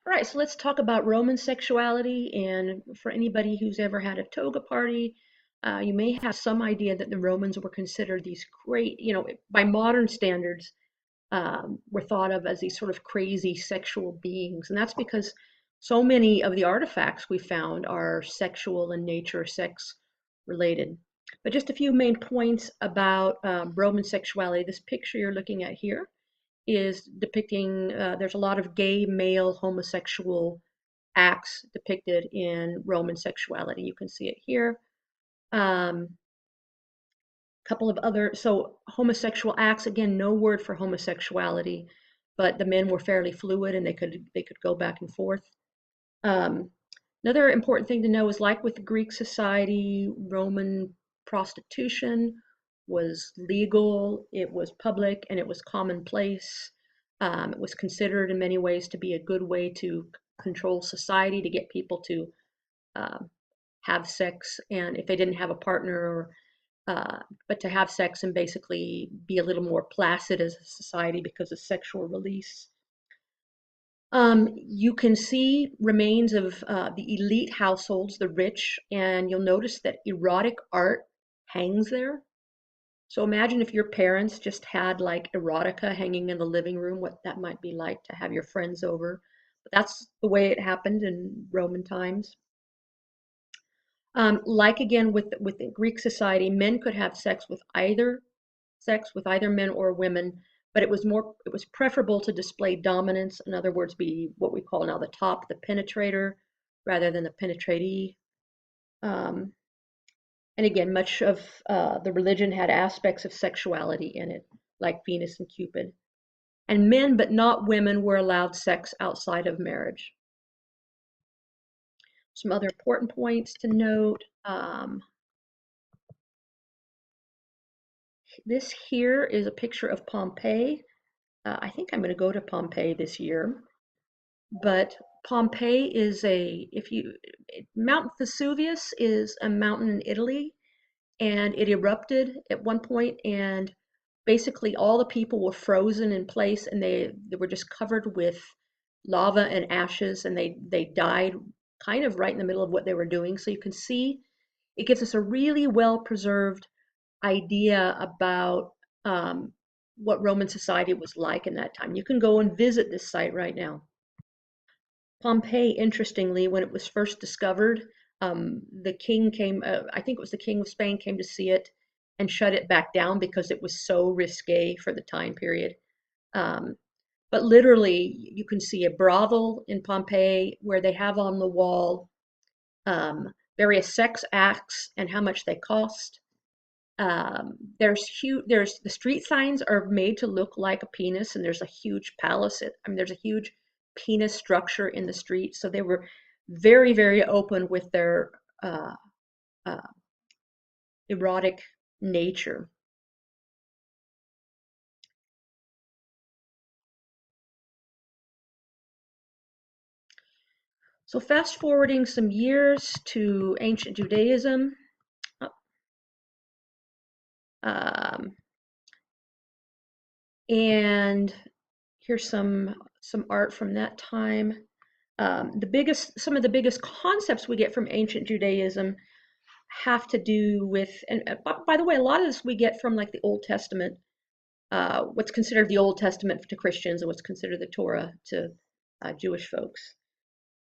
All right, so let's talk about Roman sexuality. And for anybody who's ever had a toga party, you may have some idea that the Romans were considered these great, by modern standards, were thought of as these sort of crazy sexual beings. And that's because so many of the artifacts we found are sexual in nature, sex related. But just a few main points about Roman sexuality. This picture you're looking at here is depicting, there's a lot of gay male homosexual acts depicted in Roman sexuality. You can see it here. Couple of other, so homosexual acts, again, no word for homosexuality, but the men were fairly fluid and they could go back and forth. Um, Another important thing to know is, like with Greek society, Roman prostitution was legal, it was public, and it was commonplace. It was considered in many ways to be a good way to control society, to get people to um, have sex, and if they didn't have a partner, or but to have sex and basically be a little more placid as a society because of sexual release. You can see remains of the elite households, the rich, and you'll notice that erotic art hangs there. So imagine if your parents just had like erotica hanging in the living room, what that might be like to have your friends over. But that's the way it happened in Roman times. Like again with the Greek society, men could have sex with either men or women, but it was preferable to display dominance. In other words, be what we call now the top, the penetrator, rather than the penetratee. Um, and again, much of the religion had aspects of sexuality in it, like Venus and Cupid. And men, but not women, were allowed sex outside of marriage. Some other important points to note. This here is a picture of Pompeii. I think I'm going to go to Pompeii this year. But Pompeii is Mount Vesuvius is a mountain in Italy, and it erupted at one point, and basically all the people were frozen in place, and they were just covered with lava and ashes, and they died kind of right in the middle of what they were doing. So you can see it gives us a really well preserved idea about what Roman society was like in that time. You can go and visit this site right now. Pompeii, interestingly, when it was first discovered, the king came, I think it was the king of Spain, came to see it and shut it back down because it was so risque for the time period. Um, but literally, you can see a brothel in Pompeii where they have on the wall various sex acts and how much they cost. There's the street signs are made to look like a penis, and there's a huge palace. I mean, there's a huge penis structure in the street. So they were very, very open with their uh, uh, erotic nature. So fast forwarding some years to ancient Judaism, um, and here's some art from that time. Some of the biggest concepts we get from ancient Judaism have to do with, and by the way, a lot of this we get from like the Old Testament, what's considered the Old Testament to Christians and what's considered the Torah to Jewish folks.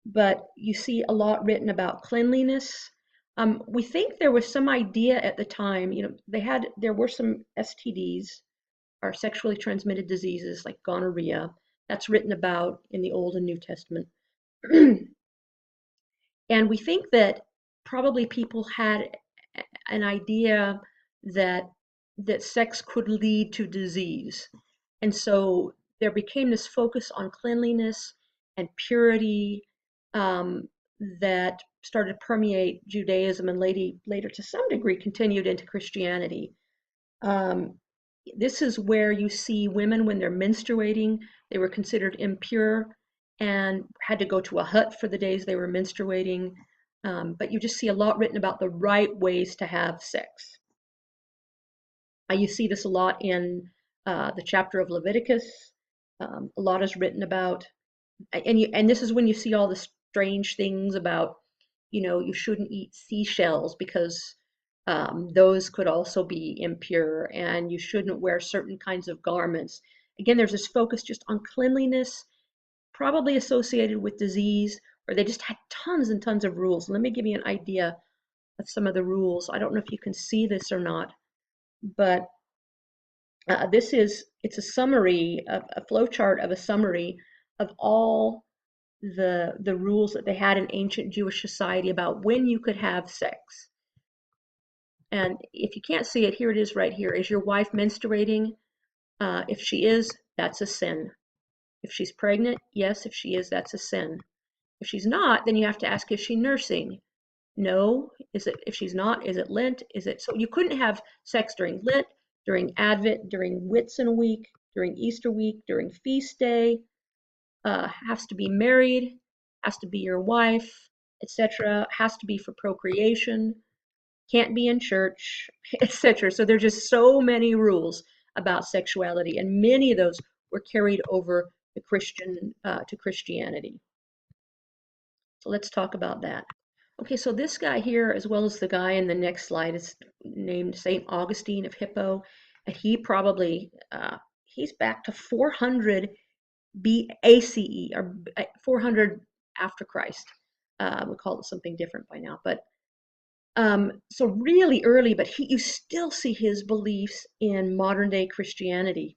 But you see a lot written about cleanliness. We think there was some idea at the time, there were some STDs, or sexually transmitted diseases like gonorrhea. That's written about in the Old and New Testament. And we think that probably people had an idea that sex could lead to disease. And so there became this focus on cleanliness and purity, that started to permeate Judaism, and later to some degree continued into Christianity. Um, this is where you see women when they're menstruating, they were considered impure and had to go to a hut for the days they were menstruating. But you just see a lot written about the right ways to have sex. You see this a lot in the chapter of Leviticus. A lot is written about And this is when you see all the strange things about, you shouldn't eat seashells because those could also be impure, and you shouldn't wear certain kinds of garments. Again, there's this focus just on cleanliness, probably associated with disease, or they just had tons and tons of rules. Let me give you an idea of some of the rules. I don't know if you can see this or not, but it's a summary, a flow chart of a summary of all the rules that they had in ancient Jewish society about when you could have sex. And if you can't see it, here it is right here. Is your wife menstruating? If she is, that's a sin. If she's pregnant, yes. If she is, that's a sin. If she's not, then you have to ask, is she nursing? No. Is it, if she's not, is it Lent? Is it, so you couldn't have sex during Lent, during Advent, during Whitsun week, during Easter week, during feast day. Has to be married, has to be your wife, etc. Has to be for procreation, can't be in church, etc. So there's just so many rules about sexuality, and many of those were carried over to Christianity. So let's talk about that. Okay, so this guy here, as well as the guy in the next slide, is named Saint Augustine of Hippo, and he probably he's back to 400 BACE, or 400 after Christ. We call it something different by now, but so really early. But you still see his beliefs in modern day Christianity.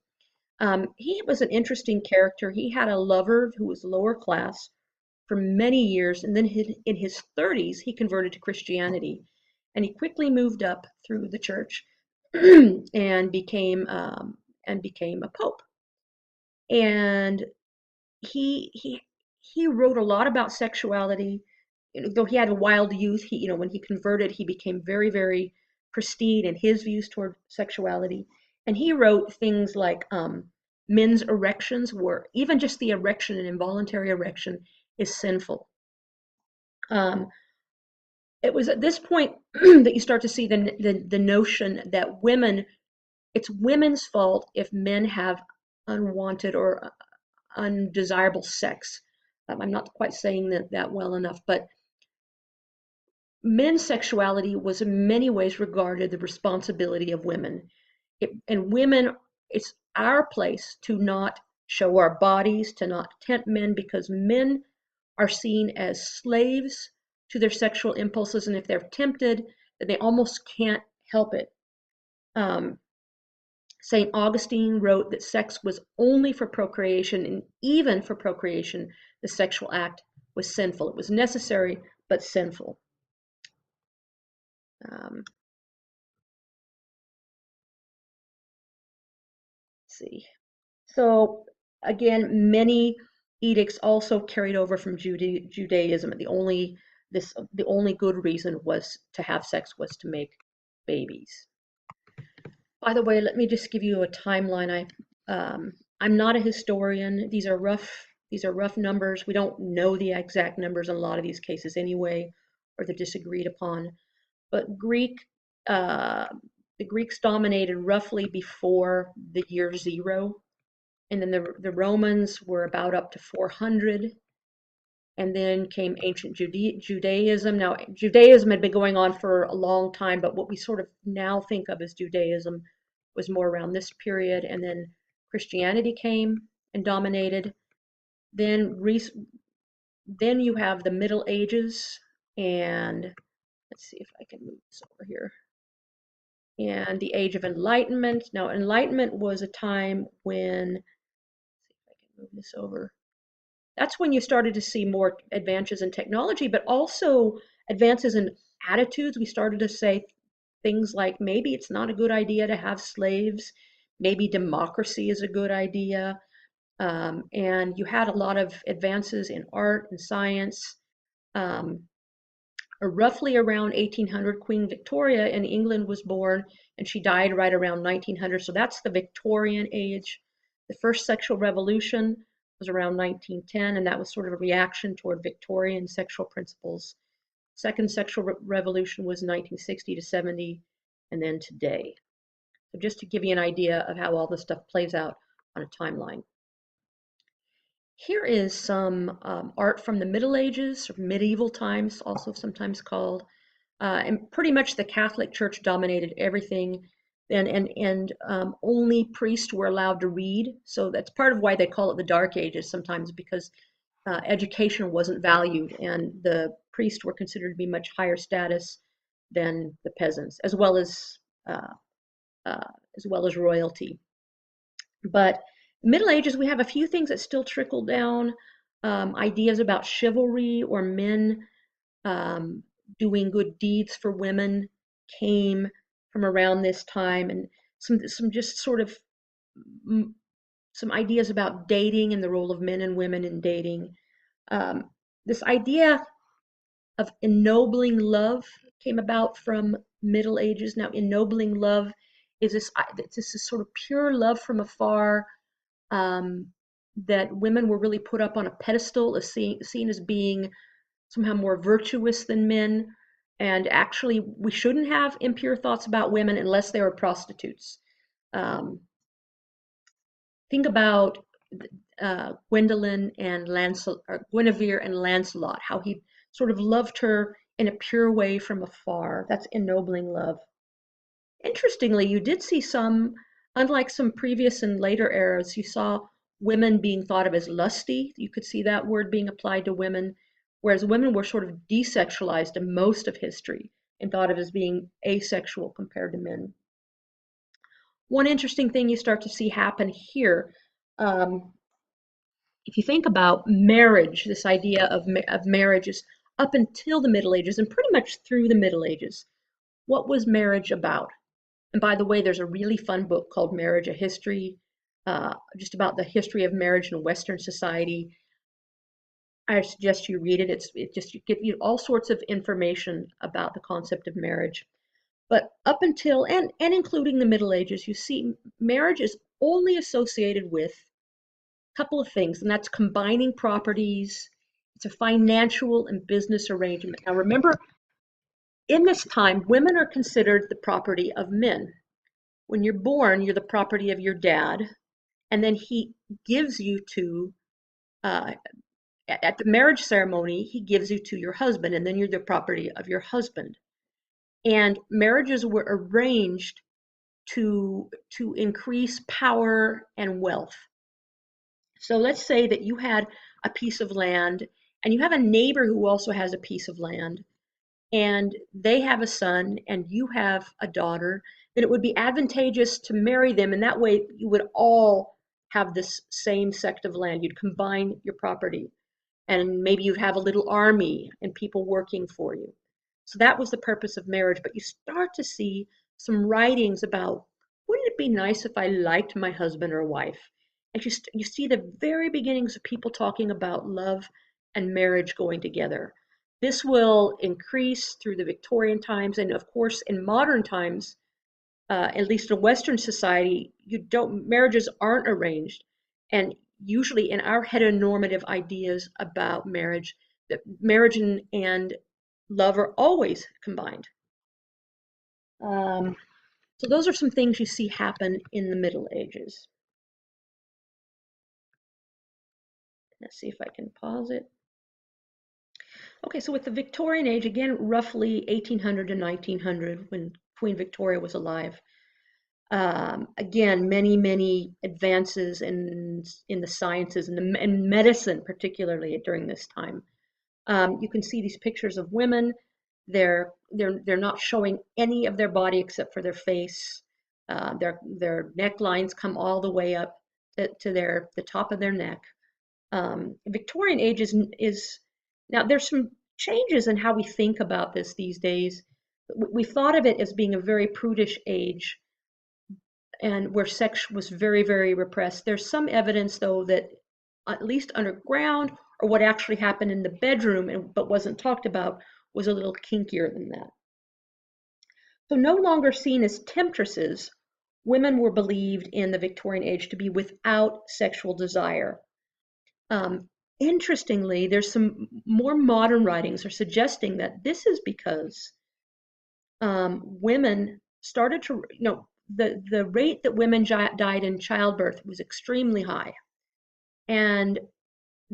He was an interesting character. He had a lover who was lower class for many years, and then in his 30s he converted to Christianity, and he quickly moved up through the church and became a pope. And he wrote a lot about sexuality. Though he had a wild youth, when he converted, he became very, very pristine in his views toward sexuality. And he wrote things like men's erections were, even just the erection, an involuntary erection, is sinful. It was at this point that you start to see the notion that it's women's fault if men have unwanted or undesirable sex. I'm not quite saying that well enough, but men's sexuality was in many ways regarded the responsibility of women. And women, it's our place to not show our bodies, to not tempt men, because men are seen as slaves to their sexual impulses, and if they're tempted, then they almost can't help it. St. Augustine wrote that sex was only for procreation, and even for procreation, the sexual act was sinful. It was necessary, but sinful. Let's see. So again, many edicts also carried over from Judaism. The only good reason was to have sex was to make babies. By the way, let me just give you a timeline. I'm not a historian. These are rough numbers. We don't know the exact numbers in a lot of these cases anyway, or they're disagreed upon. But the Greeks dominated roughly before the year 0, and then the Romans were about up to 400, and then came ancient Judaism. Now, Judaism had been going on for a long time, but what we sort of now think of as Judaism was more around this period, and then Christianity came and dominated. Then you have the Middle Ages, and let's see if I can move this over here. And the Age of Enlightenment. Now, Enlightenment was a time when, let's see if I can move this over. That's when you started to see more advances in technology, but also advances in attitudes. We started to say things like maybe it's not a good idea to have slaves, maybe democracy is a good idea. And you had a lot of advances in art and science. Roughly around 1800, Queen Victoria in England was born, and she died right around 1900. So that's the Victorian age. The first sexual revolution was around 1910, and that was sort of a reaction toward Victorian sexual principles. Second sexual revolution was 1960 to 70, and then today. So just to give you an idea of how all this stuff plays out on a timeline. Here is some art from the Middle Ages, or medieval times, also sometimes called. And pretty much the Catholic Church dominated everything. And only priests were allowed to read. So that's part of why they call it the Dark Ages sometimes, because education wasn't valued, and the priests were considered to be much higher status than the peasants, uh, as well as royalty. But Middle Ages, we have a few things that still trickle down. Ideas about chivalry or men um, doing good deeds for women came from around this time, and some just sort of mm, some ideas about dating and the role of men and women in dating. Um, this idea of ennobling love came about from Middle Ages. Now, ennobling love is this is sort of pure love from afar, um, that women were really put up on a pedestal, as seen as being somehow more virtuous than men. And actually, we shouldn't have impure thoughts about women unless they were prostitutes. Um, think about Gwendolyn and Guinevere and Lancelot, how he sort of loved her in a pure way from afar. That's ennobling love. Interestingly, you did see some, unlike some previous and later eras, you saw women being thought of as lusty. You could see that word being applied to women, whereas women were sort of desexualized in most of history and thought of as being asexual compared to men. One interesting thing you start to see happen here, um, if you think about marriage, this idea of marriage is up until the Middle Ages and pretty much through the Middle Ages. What was marriage about? And by the way, there's a really fun book called Marriage: A History, just about the history of marriage in Western society. I suggest you read it. It just gives you all sorts of information about the concept of marriage. But up until and including the Middle Ages, you see marriage is only associated with a couple of things, and that's combining properties. It's a financial and business arrangement. Now remember, in this time, women are considered the property of men. When you're born, you're the property of your dad, and then he gives you to, uh, at the marriage ceremony, he gives you to your husband, and then you're the property of your husband. And marriages were arranged to increase power and wealth. So let's say that you had a piece of land, and you have a neighbor who also has a piece of land, and they have a son and you have a daughter, then it would be advantageous to marry them. And that way you would all have this same sect of land. You'd combine your property, and maybe you'd have a little army and people working for you. So that was the purpose of marriage. But you start to see some writings about, wouldn't it be nice if I liked my husband or wife? And you see the very beginnings of people talking about love and marriage going together. This will increase through the Victorian times, and of course, in modern times, at least in Western society, you don't marriages aren't arranged, and usually in our heteronormative ideas about marriage, that marriage and love are always combined. Um, so those are some things you see happen in the Middle Ages. Let's see if I can pause it. Okay, so with the Victorian age, again, roughly 1800 to 1900, when Queen Victoria was alive. Again, many advances in the sciences and in medicine, particularly during this time. You can see these pictures of women. They're not showing any of their body except for their face. Their necklines come all the way up to the top of their neck. Victorian age is now, there's some changes in how we think about this these days. We've thought of it as being a very prudish age, and where sex was very repressed. There's some evidence, though, that at least underground, or what actually happened in the bedroom but wasn't talked about, was a little kinkier than that. So no longer seen as temptresses, women were believed in the Victorian age to be without sexual desire. Interestingly, there's some more modern writings are suggesting that this is because women started to, the rate that women died in childbirth was extremely high. And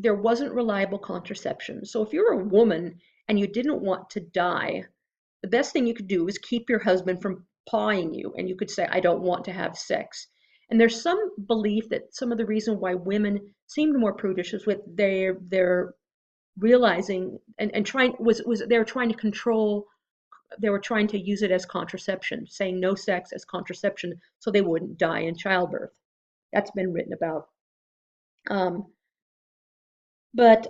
there wasn't reliable contraception. So if you're a woman and you didn't want to die, the best thing you could do is keep your husband from pawing you, and you could say, I don't want to have sex. And there's some belief that some of the reason why women seemed more prudish is with their realizing and trying was they were trying to control, they were trying to use it as contraception, saying no sex as contraception so they wouldn't die in childbirth. That's been written about. Um, but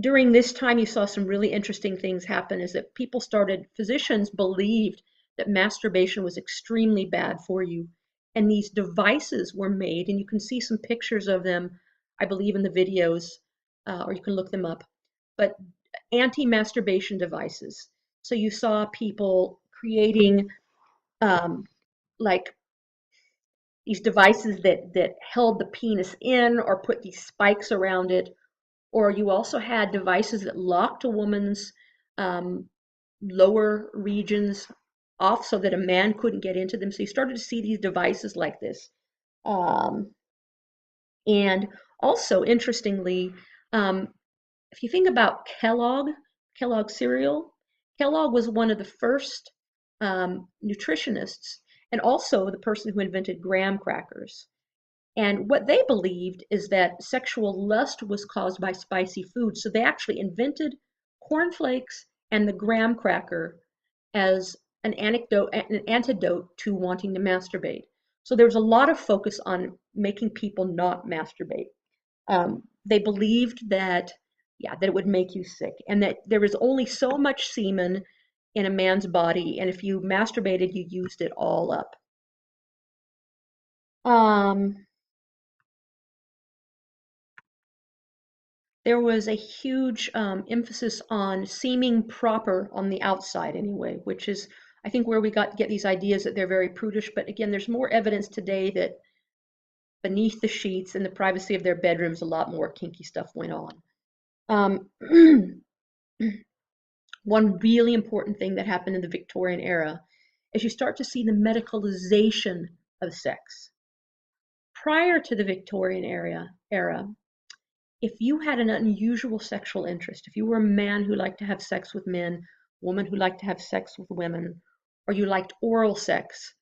during this time, you saw some really interesting things happen is that people started, physicians believed that masturbation was extremely bad for you. And these devices were made, and you can see some pictures of them, I believe, in the videos, or you can look them up. But anti-masturbation devices. So you saw people creating um, like these devices that held the penis in or put these spikes around it, or you also had devices that locked a woman's um, lower regions off so that a man couldn't get into them. So you started to see these devices like this. Um, and also, interestingly, um, if you think about Kellogg cereal, Kellogg was one of the first nutritionists and also the person who invented graham crackers. And what they believed is that sexual lust was caused by spicy food. So they actually invented cornflakes and the graham cracker as an antidote to wanting to masturbate. So there was a lot of focus on making people not masturbate. They believed that, yeah, that it would make you sick, and that there was only so much semen in a man's body, and if you masturbated, you used it all up. Um, there was a huge emphasis on seeming proper on the outside anyway, which is, I think, where we get these ideas that they're very prudish. But again, there's more evidence today that beneath the sheets in the privacy of their bedrooms, a lot more kinky stuff went on. Um, one really important thing that happened in the Victorian era is you start to see the medicalization of sex. Prior to the Victorian era, if you had an unusual sexual interest, if you were a man who liked to have sex with men, woman who liked to have sex with women, or you liked oral sex,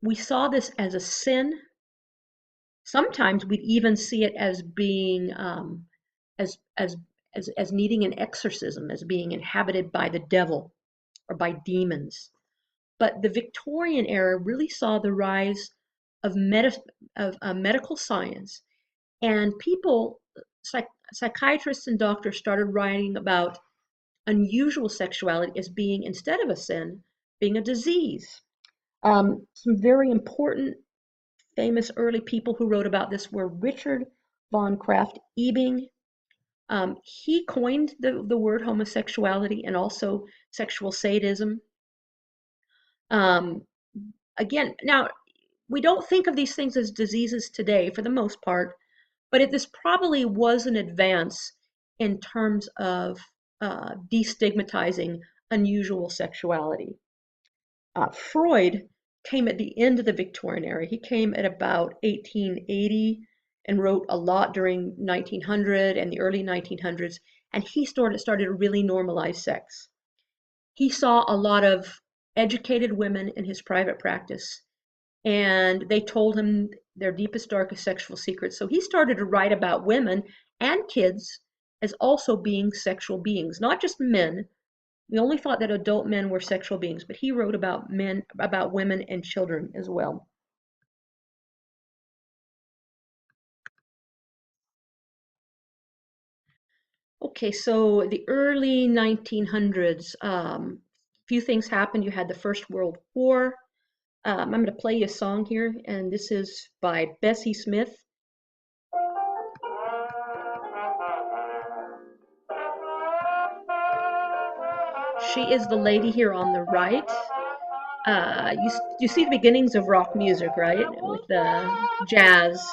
we saw this as a sin. Sometimes we'd even see it as being as as as needing an exorcism, as being inhabited by the devil or by demons. But the Victorian era really saw the rise of medical science, and people, psychiatrists and doctors started writing about unusual sexuality as being, instead of a sin, being a disease. Some very important, famous early people who wrote about this were Richard von Krafft Ebing. He coined the word homosexuality and also sexual sadism. Um, Again, now we don't think of these things as diseases today for the most part, but this probably was an advance in terms of destigmatizing unusual sexuality. Freud came at the end of the Victorian era. He came at about 1880 and wrote a lot during 1900 and the early 1900s, and he started to really normalize sex. He saw a lot of educated women in his private practice, and they told him their deepest, darkest sexual secrets. So he started to write about women and kids as also being sexual beings, not just men. We only thought that adult men were sexual beings, but he wrote about men, about women and children as well. Okay, so the early 1900s, few things happened. You had the First World War. I'm going to play you a song here, and this is by Bessie Smith. She is the lady here on the right. You see the beginnings of rock music, right? With the jazz.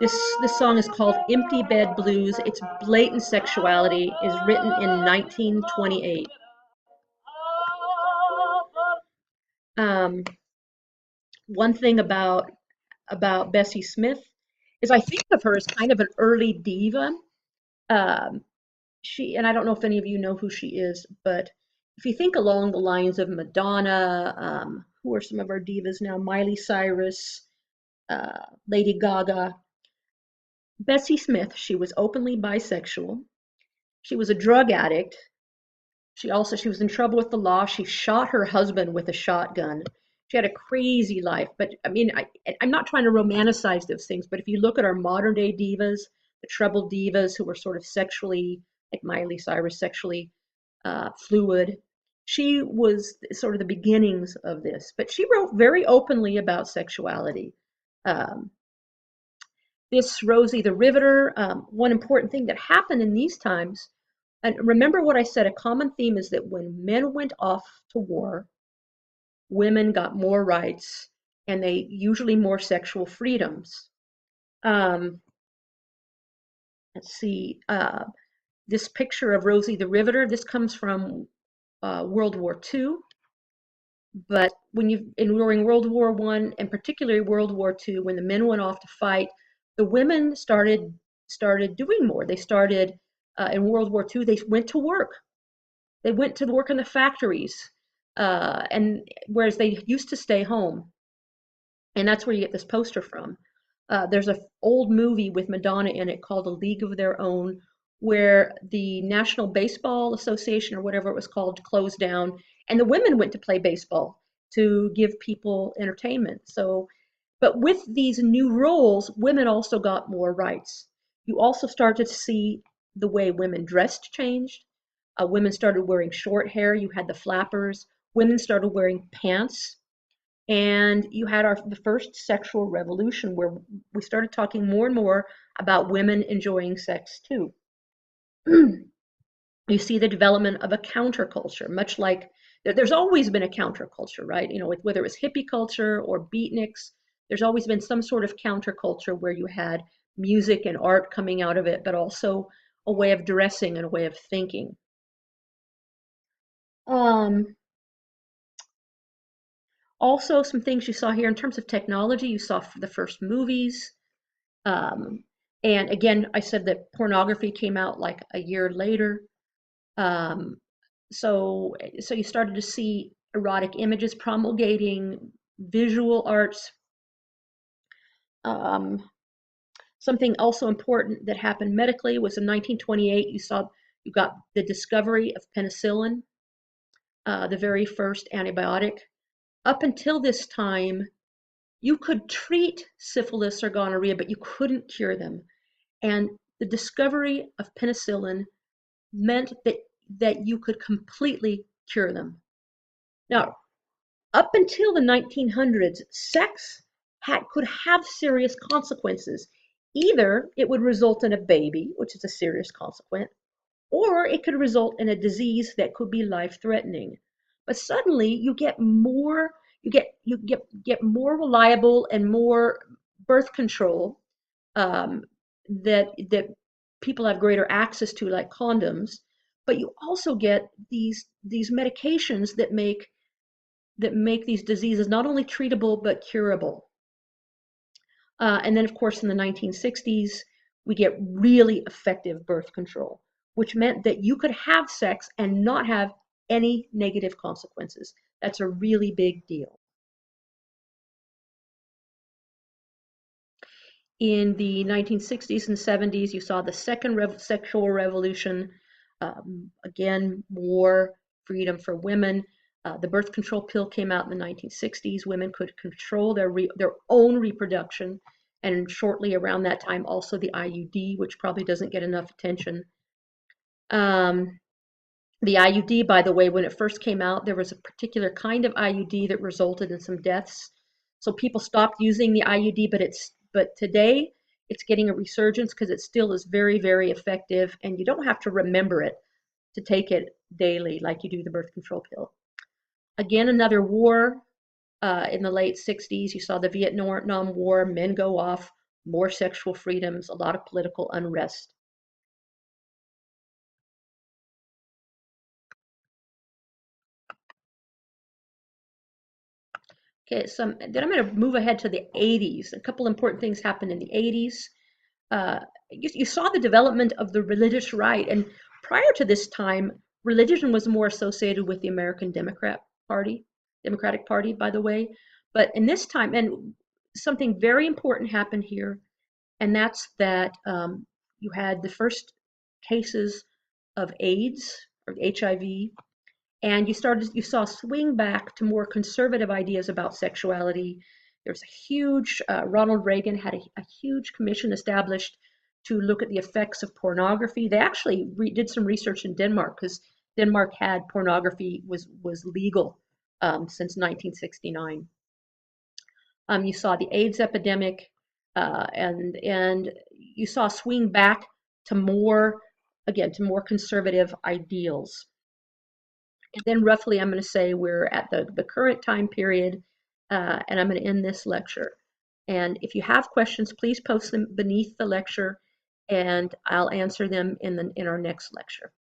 This song is called Empty Bed Blues. It's blatant sexuality, is written in 1928. Um, One thing about Bessie Smith is I think of her as kind of an early diva. Um, she and I don't know if any of you know who she is, but if you think along the lines of Madonna, who are some of our divas now? Miley Cyrus, Lady Gaga, Bessie Smith. She was openly bisexual. She was a drug addict. She was in trouble with the law. She shot her husband with a shotgun. She had a crazy life. But I mean, I'm not trying to romanticize those things, but if you look at our modern day divas, the troubled divas who were sort of sexually, like Miley Cyrus, sexually fluid, she was sort of the beginnings of this. But she wrote very openly about sexuality. Um, this Rosie the Riveter, one important thing that happened in these times, and remember what I said, a common theme is that when men went off to war, women got more rights and they usually more sexual freedoms. Um, let's see, this picture of Rosie the Riveter, this comes from World War II. But during World War I and particularly World War II, when the men went off to fight, the women started doing more. They started in World War II. They went to work. They went to work in the factories, and whereas they used to stay home, and that's where you get this poster from. There's an old movie with Madonna in it called A League of Their Own, where the National Baseball Association or whatever it was called closed down, and the women went to play baseball to give people entertainment. So, but with these new roles, women also got more rights. You also started to see the way women dressed changed. Women started wearing short hair. You had the flappers. Women started wearing pants, and you had the first sexual revolution where we started talking more and more about women enjoying sex too. You see the development of a counterculture, much like there's always been a counterculture, right? You know, whether it was hippie culture or beatniks, there's always been some sort of counterculture where you had music and art coming out of it, but also a way of dressing and a way of thinking. Um, Also, some things you saw here in terms of technology, you saw the first movies. Um, and again, I said that pornography came out like a year later. Um, so you started to see erotic images promulgating visual arts. Um, Something also important that happened medically was in 1928. You got the discovery of penicillin, the very first antibiotic. Up until this time, you could treat syphilis or gonorrhea, but you couldn't cure them. And the discovery of penicillin meant that you could completely cure them. Now, up until the 1900s, sex could have serious consequences. Either it would result in a baby, which is a serious consequence, or it could result in a disease that could be life-threatening. But suddenly you get more reliable and more birth control, um, that people have greater access to, like condoms. But you also get these medications that make these diseases not only treatable but curable. And then, of course, in the 1960s, we get really effective birth control, which meant that you could have sex and not have any negative consequences. That's a really big deal. In the 1960s and 70s, you saw the second sexual revolution. Again, more freedom for women. The birth control pill came out in the 1960s. Women could control their own reproduction, and shortly around that time, also the IUD, which probably doesn't get enough attention. Um, the IUD, by the way, when it first came out, there was a particular kind of IUD that resulted in some deaths. So people stopped using the IUD, but today it's getting a resurgence because it still is very, very effective, and you don't have to remember it to take it daily like you do the birth control pill. Again, another war in the late 60s. You saw the Vietnam War, men go off, more sexual freedoms, a lot of political unrest. Okay, then I'm going to move ahead to the 80s. A couple important things happened in the 80s. You saw the development of the religious right, and prior to this time, religion was more associated with the American Democratic Party, by the way. But in this time, and something very important happened here, and that's that you had the first cases of AIDS or HIV, and you saw a swing back to more conservative ideas about sexuality. There's a huge Ronald Reagan had a huge commission established to look at the effects of pornography. They actually did some research in Denmark, because Denmark had pornography was legal since 1969. You saw the AIDS epidemic, and you saw a swing back to more conservative ideals. And then roughly, I'm going to say we're at the current time period, and I'm going to end this lecture. And if you have questions, please post them beneath the lecture, and I'll answer them in our next lecture.